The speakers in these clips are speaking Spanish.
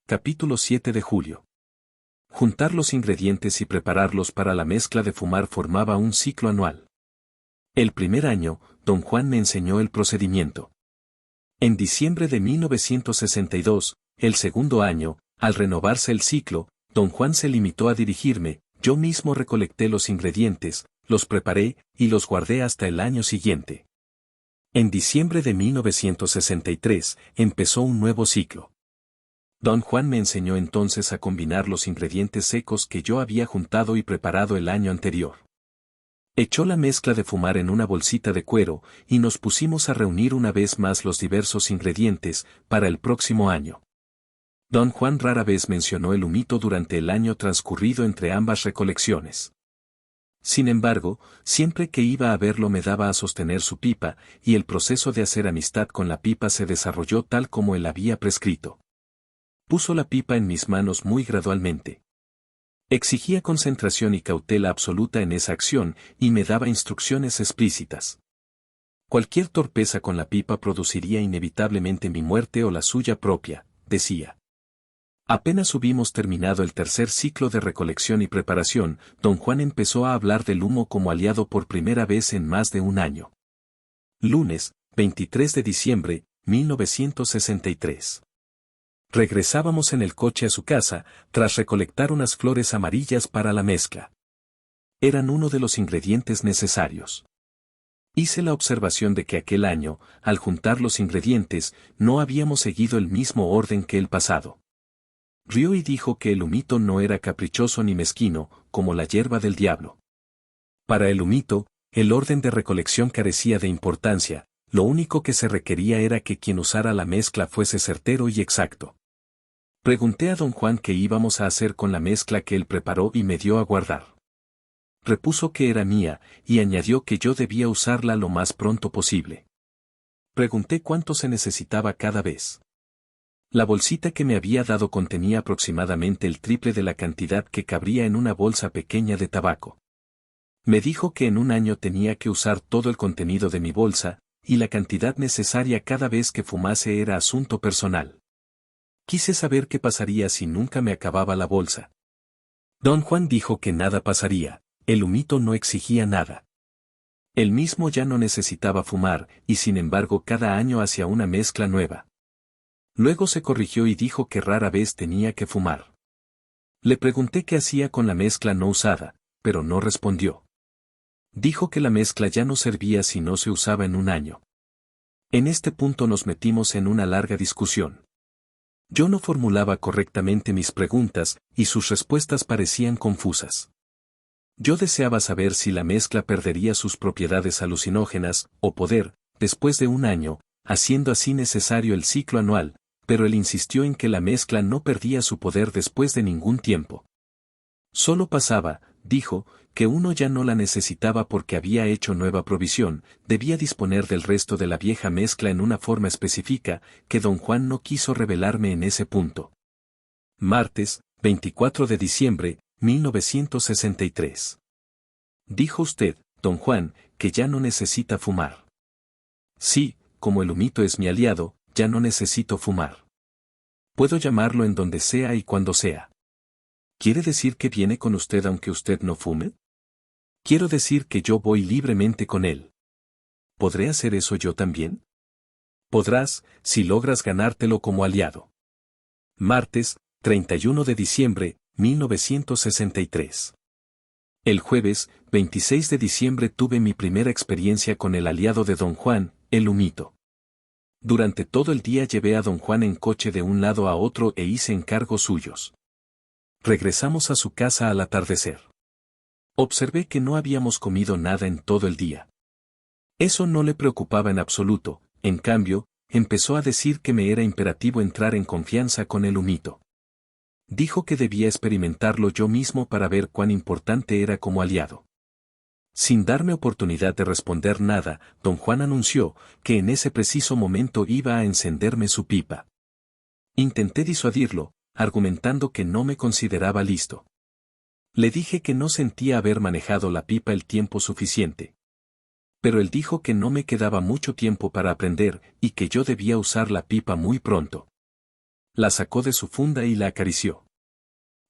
Capítulo 7 de julio. Juntar los ingredientes y prepararlos para la mezcla de fumar formaba un ciclo anual. El primer año, don Juan me enseñó el procedimiento. En diciembre de 1962, el segundo año, al renovarse el ciclo, don Juan se limitó a dirigirme, yo mismo recolecté los ingredientes, los preparé y los guardé hasta el año siguiente. En diciembre de 1963, empezó un nuevo ciclo. Don Juan me enseñó entonces a combinar los ingredientes secos que yo había juntado y preparado el año anterior. Echó la mezcla de fumar en una bolsita de cuero y nos pusimos a reunir una vez más los diversos ingredientes para el próximo año. Don Juan rara vez mencionó el humito durante el año transcurrido entre ambas recolecciones. Sin embargo, siempre que iba a verlo me daba a sostener su pipa, y el proceso de hacer amistad con la pipa se desarrolló tal como él había prescrito. Puso la pipa en mis manos muy gradualmente. Exigía concentración y cautela absoluta en esa acción y me daba instrucciones explícitas. Cualquier torpeza con la pipa produciría inevitablemente mi muerte o la suya propia, decía. Apenas hubimos terminado el tercer ciclo de recolección y preparación, don Juan empezó a hablar del humo como aliado por primera vez en más de un año. Lunes, 23 de diciembre, 1963. Regresábamos en el coche a su casa, tras recolectar unas flores amarillas para la mezcla. Eran uno de los ingredientes necesarios. Hice la observación de que aquel año, al juntar los ingredientes, no habíamos seguido el mismo orden que el pasado. Rió y dijo que el humito no era caprichoso ni mezquino, como la hierba del diablo. Para el humito, el orden de recolección carecía de importancia, lo único que se requería era que quien usara la mezcla fuese certero y exacto. Pregunté a don Juan qué íbamos a hacer con la mezcla que él preparó y me dio a guardar. Repuso que era mía, y añadió que yo debía usarla lo más pronto posible. Pregunté cuánto se necesitaba cada vez. La bolsita que me había dado contenía aproximadamente el triple de la cantidad que cabría en una bolsa pequeña de tabaco. Me dijo que en un año tenía que usar todo el contenido de mi bolsa, y la cantidad necesaria cada vez que fumase era asunto personal. Quise saber qué pasaría si nunca me acababa la bolsa. Don Juan dijo que nada pasaría, el humito no exigía nada. Él mismo ya no necesitaba fumar, y sin embargo cada año hacía una mezcla nueva. Luego se corrigió y dijo que rara vez tenía que fumar. Le pregunté qué hacía con la mezcla no usada, pero no respondió. Dijo que la mezcla ya no servía si no se usaba en un año. En este punto nos metimos en una larga discusión. Yo no formulaba correctamente mis preguntas, y sus respuestas parecían confusas. Yo deseaba saber si la mezcla perdería sus propiedades alucinógenas, o poder, después de un año, haciendo así necesario el ciclo anual, pero él insistió en que la mezcla no perdía su poder después de ningún tiempo. Solo pasaba, dijo, que uno ya no la necesitaba porque había hecho nueva provisión, debía disponer del resto de la vieja mezcla en una forma específica, que don Juan no quiso revelarme en ese punto. Martes, 24 de diciembre, 1963. Dijo usted, don Juan, que ya no necesita fumar. Sí, como el humito es mi aliado, ya no necesito fumar. Puedo llamarlo en donde sea y cuando sea. ¿Quiere decir que viene con usted aunque usted no fume? Quiero decir que yo voy libremente con él. ¿Podré hacer eso yo también? Podrás, si logras ganártelo como aliado. Martes, 31 de diciembre, 1963. El jueves, 26 de diciembre tuve mi primera experiencia con el aliado de don Juan, el humito. Durante todo el día llevé a don Juan en coche de un lado a otro e hice encargos suyos. Regresamos a su casa al atardecer. Observé que no habíamos comido nada en todo el día. Eso no le preocupaba en absoluto, en cambio, empezó a decir que me era imperativo entrar en confianza con el humito. Dijo que debía experimentarlo yo mismo para ver cuán importante era como aliado. Sin darme oportunidad de responder nada, don Juan anunció que en ese preciso momento iba a encenderme su pipa. Intenté disuadirlo, argumentando que no me consideraba listo. Le dije que no sentía haber manejado la pipa el tiempo suficiente. Pero él dijo que no me quedaba mucho tiempo para aprender y que yo debía usar la pipa muy pronto. La sacó de su funda y la acarició.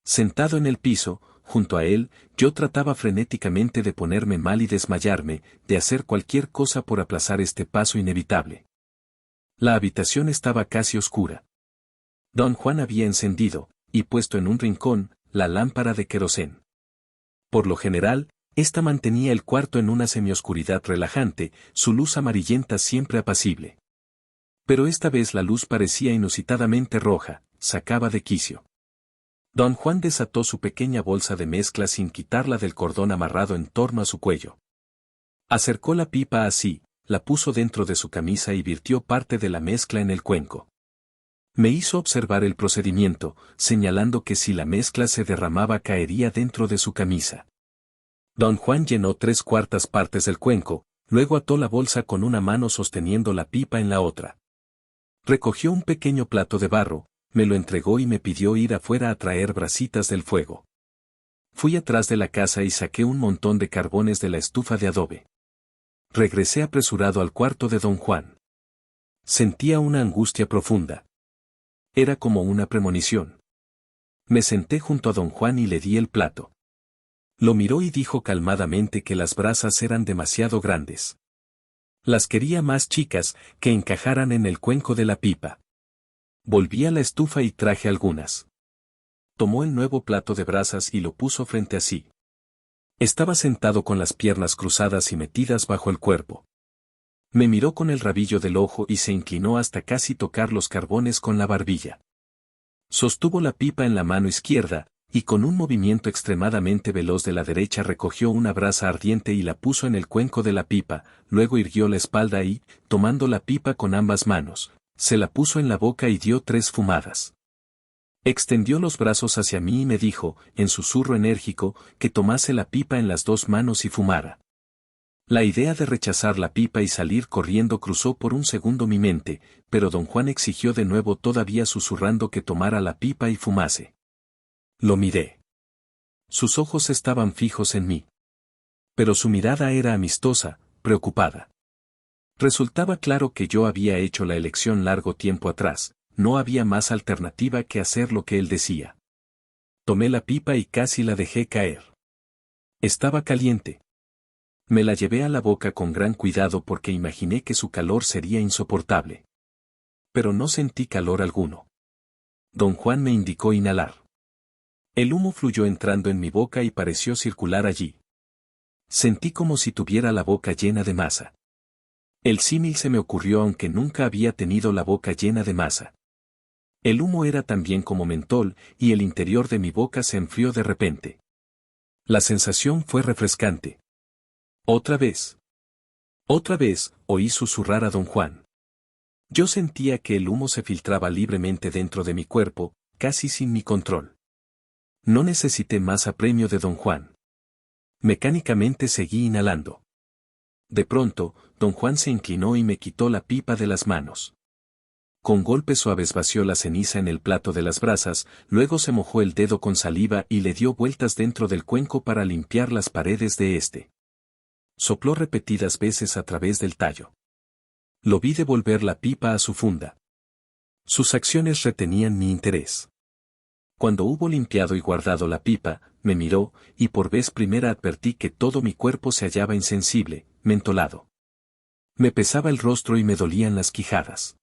Sentado en el piso, junto a él, yo trataba frenéticamente de ponerme mal y desmayarme, de hacer cualquier cosa por aplazar este paso inevitable. La habitación estaba casi oscura. Don Juan había encendido, y puesto en un rincón, la lámpara de querosén. Por lo general, esta mantenía el cuarto en una semioscuridad relajante, su luz amarillenta siempre apacible. Pero esta vez la luz parecía inusitadamente roja, sacaba de quicio. Don Juan desató su pequeña bolsa de mezcla sin quitarla del cordón amarrado en torno a su cuello. Acercó la pipa así, la puso dentro de su camisa y virtió parte de la mezcla en el cuenco. Me hizo observar el procedimiento, señalando que si la mezcla se derramaba caería dentro de su camisa. Don Juan llenó 3/4 partes del cuenco, luego ató la bolsa con una mano sosteniendo la pipa en la otra. Recogió un pequeño plato de barro, me lo entregó y me pidió ir afuera a traer brasitas del fuego. Fui atrás de la casa y saqué un montón de carbones de la estufa de adobe. Regresé apresurado al cuarto de don Juan. Sentía una angustia profunda. Era como una premonición. Me senté junto a don Juan y le di el plato. Lo miró y dijo calmadamente que las brasas eran demasiado grandes. Las quería más chicas, que encajaran en el cuenco de la pipa. Volví a la estufa y traje algunas. Tomó el nuevo plato de brasas y lo puso frente a sí. Estaba sentado con las piernas cruzadas y metidas bajo el cuerpo. Me miró con el rabillo del ojo y se inclinó hasta casi tocar los carbones con la barbilla. Sostuvo la pipa en la mano izquierda, y con un movimiento extremadamente veloz de la derecha recogió una brasa ardiente y la puso en el cuenco de la pipa, luego irguió la espalda y, tomando la pipa con ambas manos, se la puso en la boca y dio 3 fumadas. Extendió los brazos hacia mí y me dijo, en susurro enérgico, que tomase la pipa en las 2 manos y fumara. La idea de rechazar la pipa y salir corriendo cruzó por un segundo mi mente, pero don Juan exigió de nuevo todavía susurrando que tomara la pipa y fumase. Lo miré. Sus ojos estaban fijos en mí. Pero su mirada era amistosa, preocupada. Resultaba claro que yo había hecho la elección largo tiempo atrás, no había más alternativa que hacer lo que él decía. Tomé la pipa y casi la dejé caer. Estaba caliente. Me la llevé a la boca con gran cuidado porque imaginé que su calor sería insoportable. Pero no sentí calor alguno. Don Juan me indicó inhalar. El humo fluyó entrando en mi boca y pareció circular allí. Sentí como si tuviera la boca llena de masa. El símil se me ocurrió aunque nunca había tenido la boca llena de masa. El humo era también como mentol y el interior de mi boca se enfrió de repente. La sensación fue refrescante. Otra vez. Otra vez, oí susurrar a don Juan. Yo sentía que el humo se filtraba libremente dentro de mi cuerpo, casi sin mi control. No necesité más apremio de don Juan. Mecánicamente seguí inhalando. De pronto, don Juan se inclinó y me quitó la pipa de las manos. Con golpes suaves vació la ceniza en el plato de las brasas, luego se mojó el dedo con saliva y le dio vueltas dentro del cuenco para limpiar las paredes de este. Sopló repetidas veces a través del tallo. Lo vi devolver la pipa a su funda. Sus acciones retenían mi interés. Cuando hubo limpiado y guardado la pipa, me miró, y por vez primera advertí que todo mi cuerpo se hallaba insensible, mentolado. Me pesaba el rostro y me dolían las quijadas.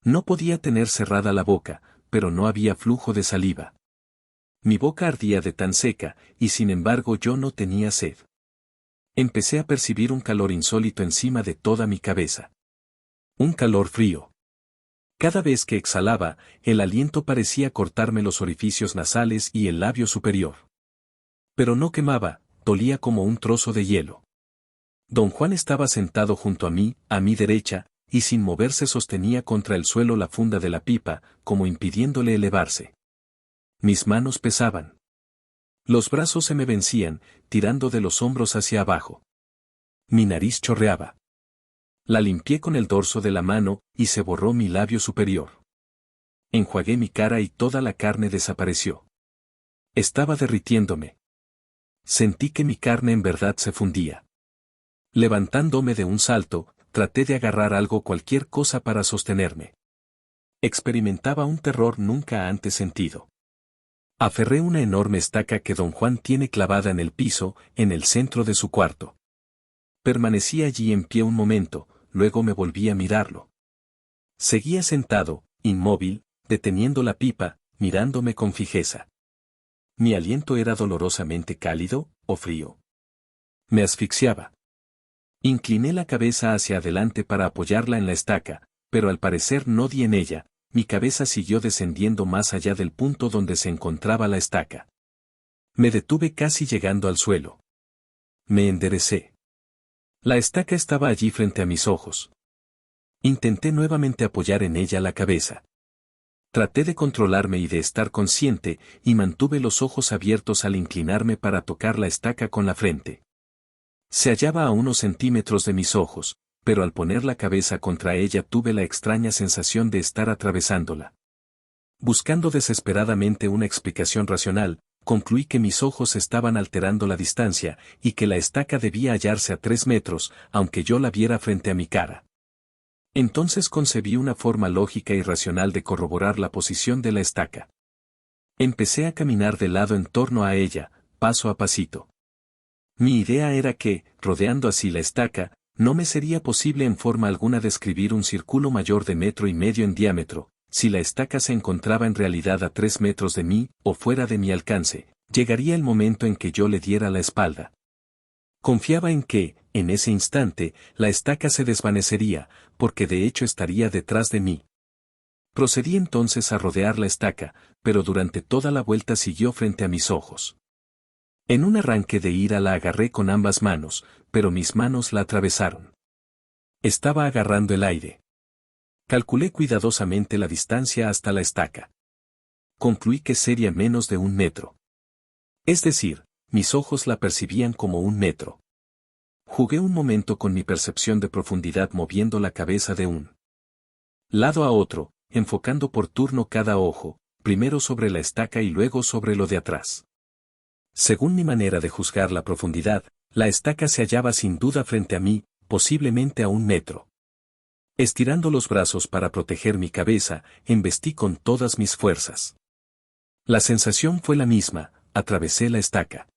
No podía tener cerrada la boca, pero no había flujo de saliva. Mi boca ardía de tan seca, y sin embargo yo no tenía sed. Empecé a percibir un calor insólito encima de toda mi cabeza. Un calor frío. Cada vez que exhalaba, el aliento parecía cortarme los orificios nasales y el labio superior. Pero no quemaba, dolía como un trozo de hielo. Don Juan estaba sentado junto a mi derecha, y sin moverse sostenía contra el suelo la funda de la pipa, como impidiéndole elevarse. Mis manos pesaban. Los brazos se me vencían, tirando de los hombros hacia abajo. Mi nariz chorreaba. La limpié con el dorso de la mano, y se borró mi labio superior. Enjuagué mi cara y toda la carne desapareció. Estaba derritiéndome. Sentí que mi carne en verdad se fundía. Levantándome de un salto, traté de agarrar algo cualquier cosa para sostenerme. Experimentaba un terror nunca antes sentido. Aferré una enorme estaca que don Juan tiene clavada en el piso, en el centro de su cuarto. Permanecí allí en pie un momento, luego me volví a mirarlo. Seguía sentado, inmóvil, deteniendo la pipa, mirándome con fijeza. Mi aliento era dolorosamente cálido, o frío. Me asfixiaba. Incliné la cabeza hacia adelante para apoyarla en la estaca, pero al parecer no di en ella, mi cabeza siguió descendiendo más allá del punto donde se encontraba la estaca. Me detuve casi llegando al suelo. Me enderecé. La estaca estaba allí frente a mis ojos. Intenté nuevamente apoyar en ella la cabeza. Traté de controlarme y de estar consciente, y mantuve los ojos abiertos al inclinarme para tocar la estaca con la frente. Se hallaba a unos centímetros de mis ojos, pero al poner la cabeza contra ella tuve la extraña sensación de estar atravesándola. Buscando desesperadamente una explicación racional, concluí que mis ojos estaban alterando la distancia, y que la estaca debía hallarse a 3 metros, aunque yo la viera frente a mi cara. Entonces concebí una forma lógica y racional de corroborar la posición de la estaca. Empecé a caminar de lado en torno a ella, paso a pasito. Mi idea era que, rodeando así la estaca, no me sería posible en forma alguna describir un círculo mayor de 1,5 metros en diámetro. Si la estaca se encontraba en realidad a 3 metros de mí, o fuera de mi alcance, llegaría el momento en que yo le diera la espalda. Confiaba en que, en ese instante, la estaca se desvanecería, porque de hecho estaría detrás de mí. Procedí entonces a rodear la estaca, pero durante toda la vuelta siguió frente a mis ojos. En un arranque de ira la agarré con ambas manos, pero mis manos la atravesaron. Estaba agarrando el aire. Calculé cuidadosamente la distancia hasta la estaca. Concluí que sería menos de 1 metro. Es decir, mis ojos la percibían como 1 metro. Jugué un momento con mi percepción de profundidad moviendo la cabeza de un lado a otro, enfocando por turno cada ojo, primero sobre la estaca y luego sobre lo de atrás. Según mi manera de juzgar la profundidad, la estaca se hallaba sin duda frente a mí, posiblemente a 1 metro. Estirando los brazos para proteger mi cabeza, embestí con todas mis fuerzas. La sensación fue la misma, atravesé la estaca.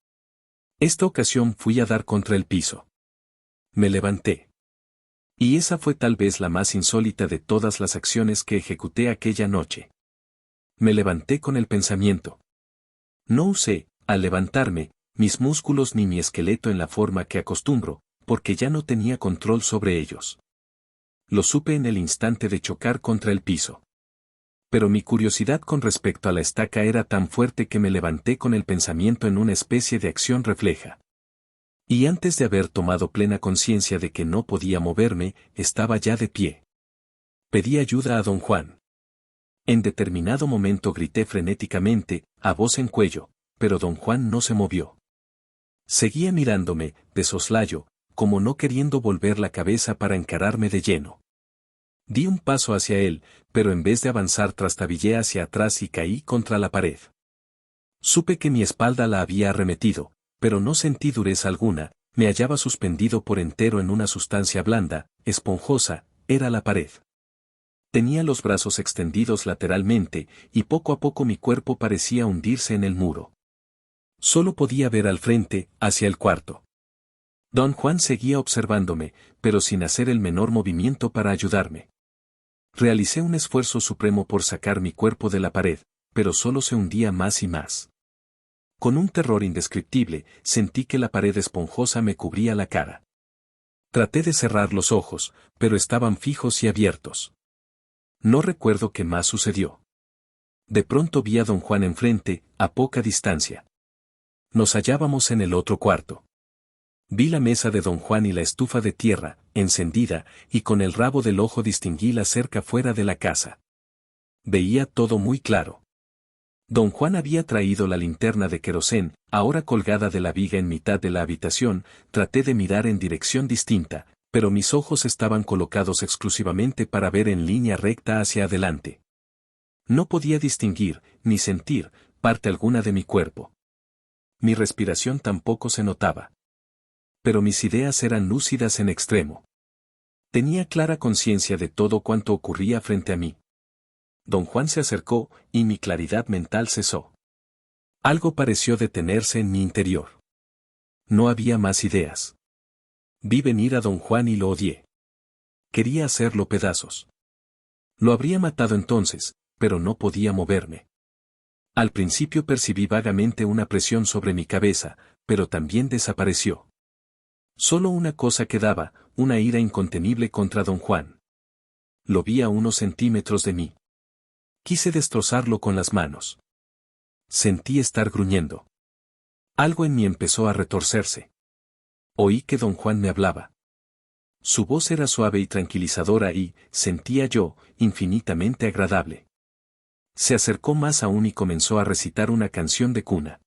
Esta ocasión fui a dar contra el piso. Me levanté. Y esa fue tal vez la más insólita de todas las acciones que ejecuté aquella noche. Me levanté con el pensamiento. No usé, al levantarme, mis músculos ni mi esqueleto en la forma que acostumbro, porque ya no tenía control sobre ellos. Lo supe en el instante de chocar contra el piso. Pero mi curiosidad con respecto a la estaca era tan fuerte que me levanté con el pensamiento en una especie de acción refleja. Y antes de haber tomado plena conciencia de que no podía moverme, estaba ya de pie. Pedí ayuda a don Juan. En determinado momento grité frenéticamente, a voz en cuello, pero don Juan no se movió. Seguía mirándome, de soslayo, como no queriendo volver la cabeza para encararme de lleno. Di un paso hacia él, pero en vez de avanzar trastabillé hacia atrás y caí contra la pared. Supe que mi espalda la había arremetido, pero no sentí dureza alguna, me hallaba suspendido por entero en una sustancia blanda, esponjosa, era la pared. Tenía los brazos extendidos lateralmente, y poco a poco mi cuerpo parecía hundirse en el muro. Solo podía ver al frente, hacia el cuarto. Don Juan seguía observándome, pero sin hacer el menor movimiento para ayudarme. Realicé un esfuerzo supremo por sacar mi cuerpo de la pared, pero solo se hundía más y más. Con un terror indescriptible, sentí que la pared esponjosa me cubría la cara. Traté de cerrar los ojos, pero estaban fijos y abiertos. No recuerdo qué más sucedió. De pronto vi a don Juan enfrente, a poca distancia. Nos hallábamos en el otro cuarto. Vi la mesa de don Juan y la estufa de tierra, encendida, y con el rabo del ojo distinguí la cerca fuera de la casa. Veía todo muy claro. Don Juan había traído la linterna de querosén, ahora colgada de la viga en mitad de la habitación. Traté de mirar en dirección distinta, pero mis ojos estaban colocados exclusivamente para ver en línea recta hacia adelante. No podía distinguir, ni sentir, parte alguna de mi cuerpo. Mi respiración tampoco se notaba. Pero mis ideas eran lúcidas en extremo. Tenía clara conciencia de todo cuanto ocurría frente a mí. Don Juan se acercó, y mi claridad mental cesó. Algo pareció detenerse en mi interior. No había más ideas. Vi venir a don Juan y lo odié. Quería hacerlo pedazos. Lo habría matado entonces, pero no podía moverme. Al principio percibí vagamente una presión sobre mi cabeza, pero también desapareció. Solo una cosa quedaba, una ira incontenible contra don Juan. Lo vi a unos centímetros de mí. Quise destrozarlo con las manos. Sentí estar gruñendo. Algo en mí empezó a retorcerse. Oí que don Juan me hablaba. Su voz era suave y tranquilizadora y, sentía yo, infinitamente agradable. Se acercó más aún y comenzó a recitar una canción de cuna.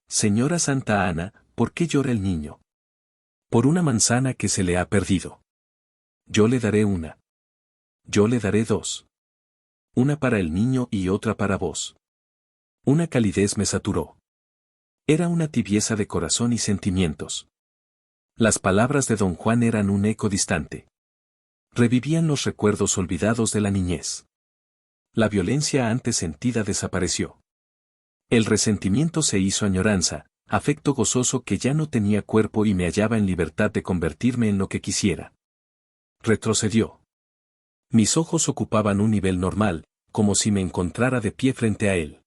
Señora Santa Ana, ¿por qué llora el niño? Por una manzana que se le ha perdido. Yo le daré una. Yo le daré dos. Una para el niño y otra para vos. Una calidez me saturó. Era una tibieza de corazón y sentimientos. Las palabras de don Juan eran un eco distante. Revivían los recuerdos olvidados de la niñez. La violencia antes sentida desapareció. El resentimiento se hizo añoranza, afecto gozoso que ya no tenía cuerpo y me hallaba en libertad de convertirme en lo que quisiera. Retrocedió. Mis ojos ocupaban un nivel normal, como si me encontrara de pie frente a él.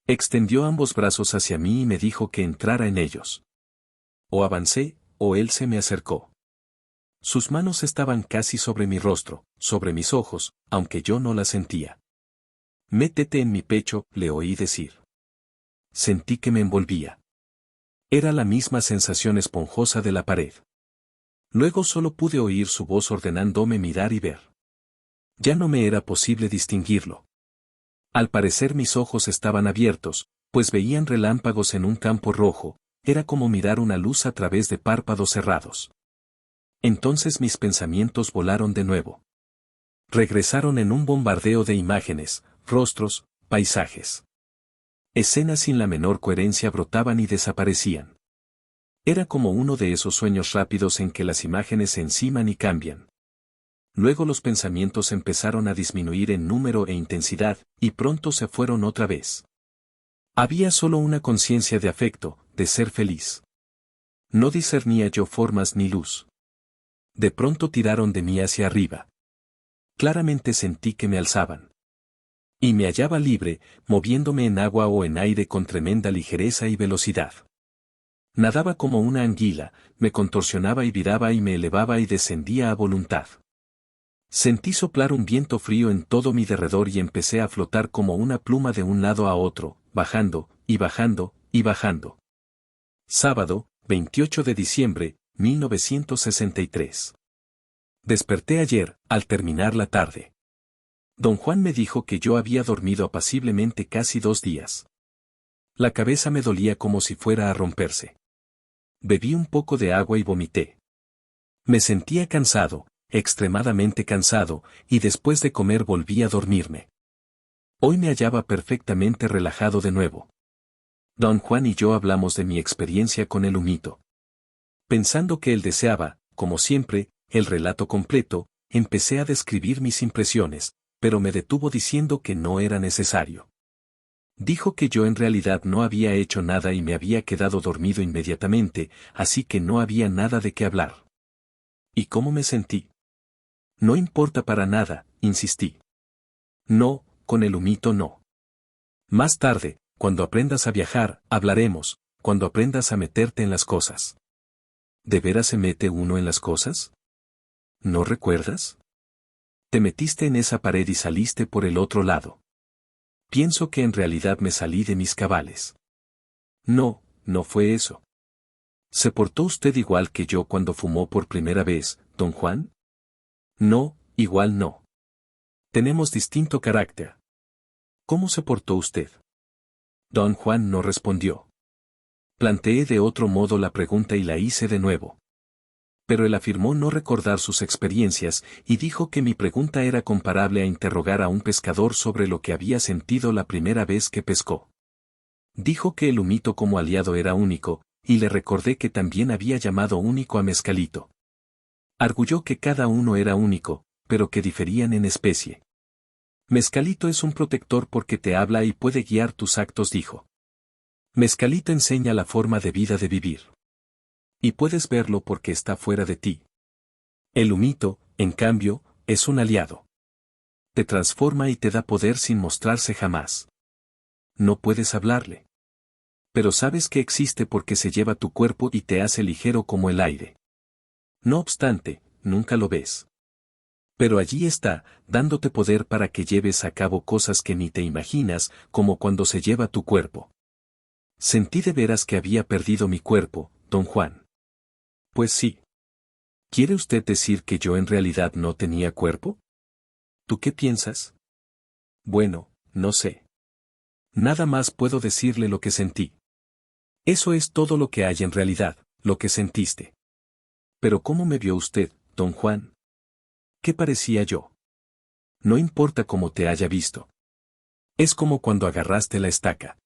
Extendió ambos brazos hacia mí y me dijo que entrara en ellos. O avancé, o él se me acercó. Sus manos estaban casi sobre mi rostro, sobre mis ojos, aunque yo no las sentía. Métete en mi pecho, le oí decir. Sentí que me envolvía. Era la misma sensación esponjosa de la pared. Luego solo pude oír su voz ordenándome mirar y ver. Ya no me era posible distinguirlo. Al parecer mis ojos estaban abiertos, pues veían relámpagos en un campo rojo, era como mirar una luz a través de párpados cerrados. Entonces mis pensamientos volaron de nuevo. Regresaron en un bombardeo de imágenes, rostros, paisajes. Escenas sin la menor coherencia brotaban y desaparecían. Era como uno de esos sueños rápidos en que las imágenes se enciman y cambian. Luego los pensamientos empezaron a disminuir en número e intensidad, y pronto se fueron otra vez. Había solo una conciencia de afecto, de ser feliz. No discernía yo formas ni luz. De pronto tiraron de mí hacia arriba. Claramente sentí que me alzaban. Y me hallaba libre, moviéndome en agua o en aire con tremenda ligereza y velocidad. Nadaba como una anguila, me contorsionaba y viraba y me elevaba y descendía a voluntad. Sentí soplar un viento frío en todo mi derredor y empecé a flotar como una pluma de un lado a otro, bajando, y bajando, y bajando. Sábado, 28 de diciembre, 1963. Desperté ayer, al terminar la tarde. Don Juan me dijo que yo había dormido apaciblemente casi 2 días. La cabeza me dolía como si fuera a romperse. Bebí un poco de agua y vomité. Me sentía cansado, extremadamente cansado, y después de comer volví a dormirme. Hoy me hallaba perfectamente relajado de nuevo. Don Juan y yo hablamos de mi experiencia con el humito. Pensando que él deseaba, como siempre, el relato completo, empecé a describir mis impresiones, pero me detuvo diciendo que no era necesario. Dijo que yo en realidad no había hecho nada y me había quedado dormido inmediatamente, así que no había nada de qué hablar. ¿Y cómo me sentí? No importa para nada, insistí. No, con el humito no. Más tarde, cuando aprendas a viajar, hablaremos, cuando aprendas a meterte en las cosas. ¿De veras se mete uno en las cosas? ¿No recuerdas? Te metiste en esa pared y saliste por el otro lado. Pienso que en realidad me salí de mis cabales. No, no fue eso. ¿Se portó usted igual que yo cuando fumó por primera vez, don Juan? No, igual no. Tenemos distinto carácter. ¿Cómo se portó usted? Don Juan no respondió. Planteé de otro modo la pregunta y la hice de nuevo. Pero él afirmó no recordar sus experiencias y dijo que mi pregunta era comparable a interrogar a un pescador sobre lo que había sentido la primera vez que pescó. Dijo que el humito como aliado era único, y le recordé que también había llamado único a Mezcalito. Arguyó que cada uno era único, pero que diferían en especie. Mezcalito es un protector porque te habla y puede guiar tus actos, dijo. Mezcalito enseña la forma de vida de vivir. Y puedes verlo porque está fuera de ti. El humito, en cambio, es un aliado. Te transforma y te da poder sin mostrarse jamás. No puedes hablarle. Pero sabes que existe porque se lleva tu cuerpo y te hace ligero como el aire. No obstante, nunca lo ves. Pero allí está, dándote poder para que lleves a cabo cosas que ni te imaginas, como cuando se lleva tu cuerpo. Sentí de veras que había perdido mi cuerpo, don Juan. Pues sí. ¿Quiere usted decir que yo en realidad no tenía cuerpo? ¿Tú qué piensas? Bueno, no sé. Nada más puedo decirle lo que sentí. Eso es todo lo que hay en realidad, lo que sentiste. Pero ¿cómo me vio usted, don Juan? ¿Qué parecía yo? No importa cómo te haya visto. Es como cuando agarraste la estaca.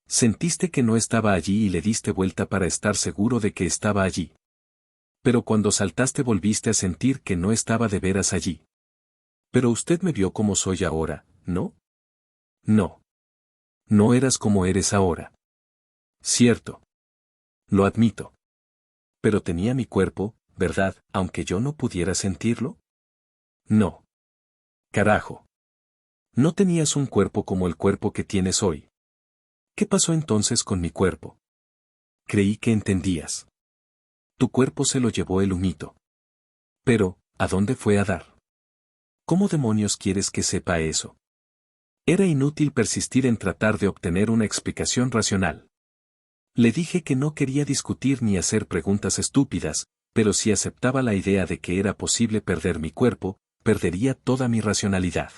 Sentiste que no estaba allí y le diste vuelta para estar seguro de que estaba allí. Pero cuando saltaste volviste a sentir que no estaba de veras allí. Pero usted me vio como soy ahora, ¿no? No. No eras como eres ahora. Cierto. Lo admito. Pero tenía mi cuerpo, ¿verdad, aunque yo no pudiera sentirlo? No. Carajo. No tenías un cuerpo como el cuerpo que tienes hoy. ¿Qué pasó entonces con mi cuerpo? Creí que entendías. Tu cuerpo se lo llevó el humito. Pero, ¿a dónde fue a dar? ¿Cómo demonios quieres que sepa eso? Era inútil persistir en tratar de obtener una explicación racional. Le dije que no quería discutir ni hacer preguntas estúpidas, pero si aceptaba la idea de que era posible perder mi cuerpo, perdería toda mi racionalidad.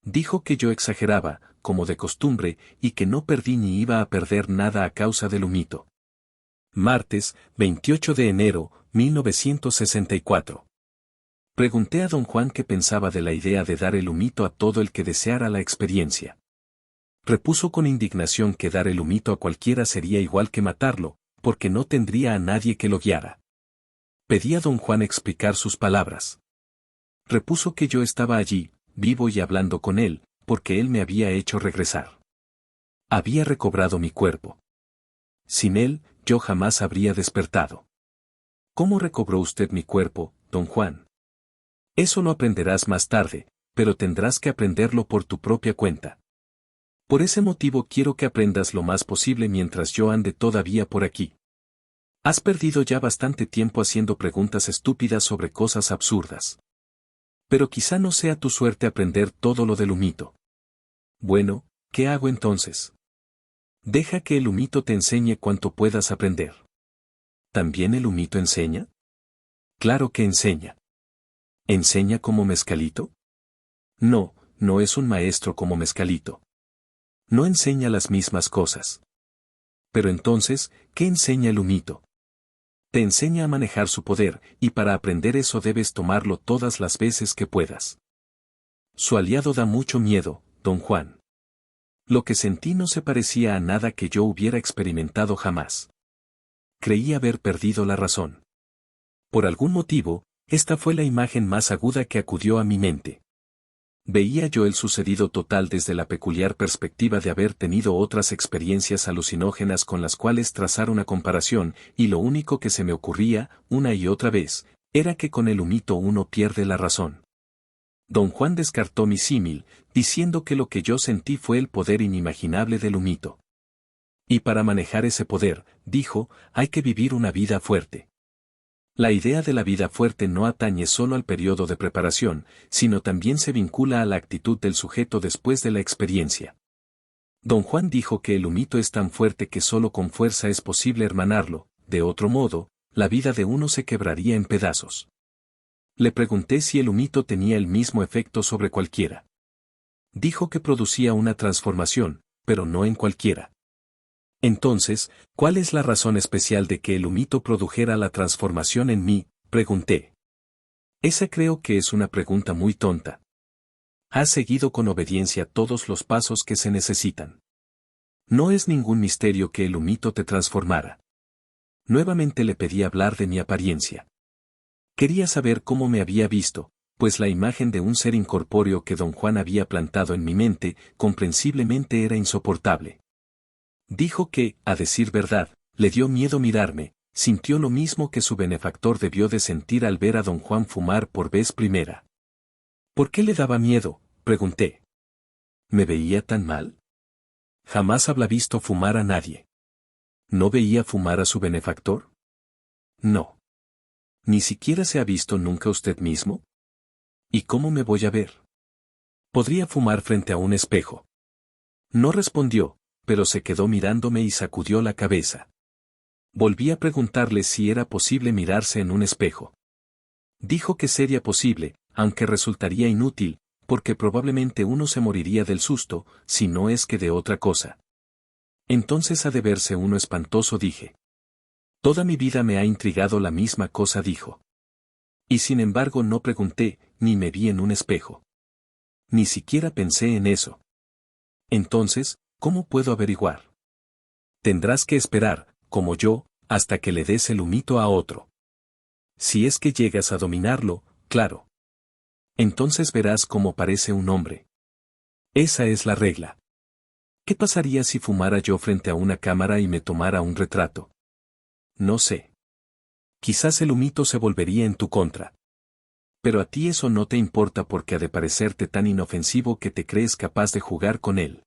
Dijo que yo exageraba, como de costumbre, y que no perdí ni iba a perder nada a causa del humito. Martes, 28 de enero, 1964. Pregunté a don Juan qué pensaba de la idea de dar el humito a todo el que deseara la experiencia. Repuso con indignación que dar el humito a cualquiera sería igual que matarlo, porque no tendría a nadie que lo guiara. Pedí a don Juan explicar sus palabras. Repuso que yo estaba allí, vivo y hablando con él, porque él me había hecho regresar. Había recobrado mi cuerpo. Sin él, yo jamás habría despertado. ¿Cómo recobró usted mi cuerpo, don Juan? Eso lo aprenderás más tarde, pero tendrás que aprenderlo por tu propia cuenta. Por ese motivo quiero que aprendas lo más posible mientras yo ande todavía por aquí. Has perdido ya bastante tiempo haciendo preguntas estúpidas sobre cosas absurdas. Pero quizá no sea tu suerte aprender todo lo del humito. Bueno, ¿qué hago entonces? Deja que el humito te enseñe cuanto puedas aprender. ¿También el humito enseña? Claro que enseña. ¿Enseña como Mezcalito? No, no es un maestro como Mezcalito. No enseña las mismas cosas. Pero entonces, ¿qué enseña el humito? Te enseña a manejar su poder, y para aprender eso debes tomarlo todas las veces que puedas. Su aliado da mucho miedo, don Juan. Lo que sentí no se parecía a nada que yo hubiera experimentado jamás. Creí haber perdido la razón. Por algún motivo, esta fue la imagen más aguda que acudió a mi mente. Veía yo el sucedido total desde la peculiar perspectiva de haber tenido otras experiencias alucinógenas con las cuales trazar una comparación, y lo único que se me ocurría, una y otra vez, era que con el humito uno pierde la razón. Don Juan descartó mi símil, diciendo que lo que yo sentí fue el poder inimaginable del humito. Y para manejar ese poder, dijo, hay que vivir una vida fuerte. La idea de la vida fuerte no atañe solo al periodo de preparación, sino también se vincula a la actitud del sujeto después de la experiencia. Don Juan dijo que el humito es tan fuerte que solo con fuerza es posible hermanarlo, de otro modo, la vida de uno se quebraría en pedazos. Le pregunté si el humito tenía el mismo efecto sobre cualquiera. Dijo que producía una transformación, pero no en cualquiera. Entonces, ¿cuál es la razón especial de que el humito produjera la transformación en mí?, pregunté. Esa creo que es una pregunta muy tonta. Has seguido con obediencia todos los pasos que se necesitan. No es ningún misterio que el humito te transformara. Nuevamente le pedí hablar de mi apariencia. Quería saber cómo me había visto, pues la imagen de un ser incorpóreo que don Juan había plantado en mi mente, comprensiblemente era insoportable. Dijo que, a decir verdad, le dio miedo mirarme, sintió lo mismo que su benefactor debió de sentir al ver a don Juan fumar por vez primera. ¿Por qué le daba miedo?, pregunté. ¿Me veía tan mal? Jamás había visto fumar a nadie. ¿No veía fumar a su benefactor? No. ¿Ni siquiera se ha visto nunca usted mismo? ¿Y cómo me voy a ver? Podría fumar frente a un espejo. No respondió, pero se quedó mirándome y sacudió la cabeza. Volví a preguntarle si era posible mirarse en un espejo. Dijo que sería posible, aunque resultaría inútil, porque probablemente uno se moriría del susto, si no es que de otra cosa. Entonces ha de verse uno espantoso, dije. Toda mi vida me ha intrigado la misma cosa, dijo. Y sin embargo no pregunté, ni me vi en un espejo. Ni siquiera pensé en eso. Entonces, ¿cómo puedo averiguar? Tendrás que esperar, como yo, hasta que le des el humito a otro. Si es que llegas a dominarlo, claro. Entonces verás cómo parece un hombre. Esa es la regla. ¿Qué pasaría si fumara yo frente a una cámara y me tomara un retrato? No sé. Quizás el humito se volvería en tu contra. Pero a ti eso no te importa porque ha de parecerte tan inofensivo que te crees capaz de jugar con él.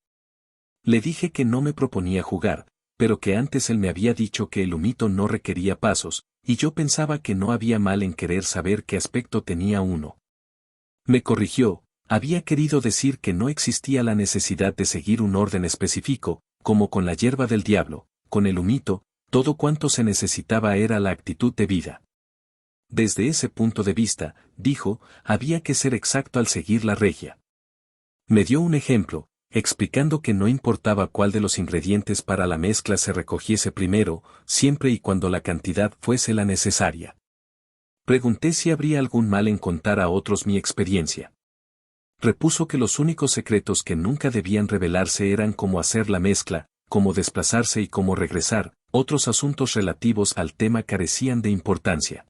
Le dije que no me proponía jugar, pero que antes él me había dicho que el humito no requería pasos, y yo pensaba que no había mal en querer saber qué aspecto tenía uno. Me corrigió, había querido decir que no existía la necesidad de seguir un orden específico, como con la hierba del diablo, con el humito, todo cuanto se necesitaba era la actitud de vida. Desde ese punto de vista, dijo, había que ser exacto al seguir la regia. Me dio un ejemplo, explicando que no importaba cuál de los ingredientes para la mezcla se recogiese primero, siempre y cuando la cantidad fuese la necesaria. Pregunté si habría algún mal en contar a otros mi experiencia. Repuso que los únicos secretos que nunca debían revelarse eran cómo hacer la mezcla, cómo desplazarse y cómo regresar, otros asuntos relativos al tema carecían de importancia.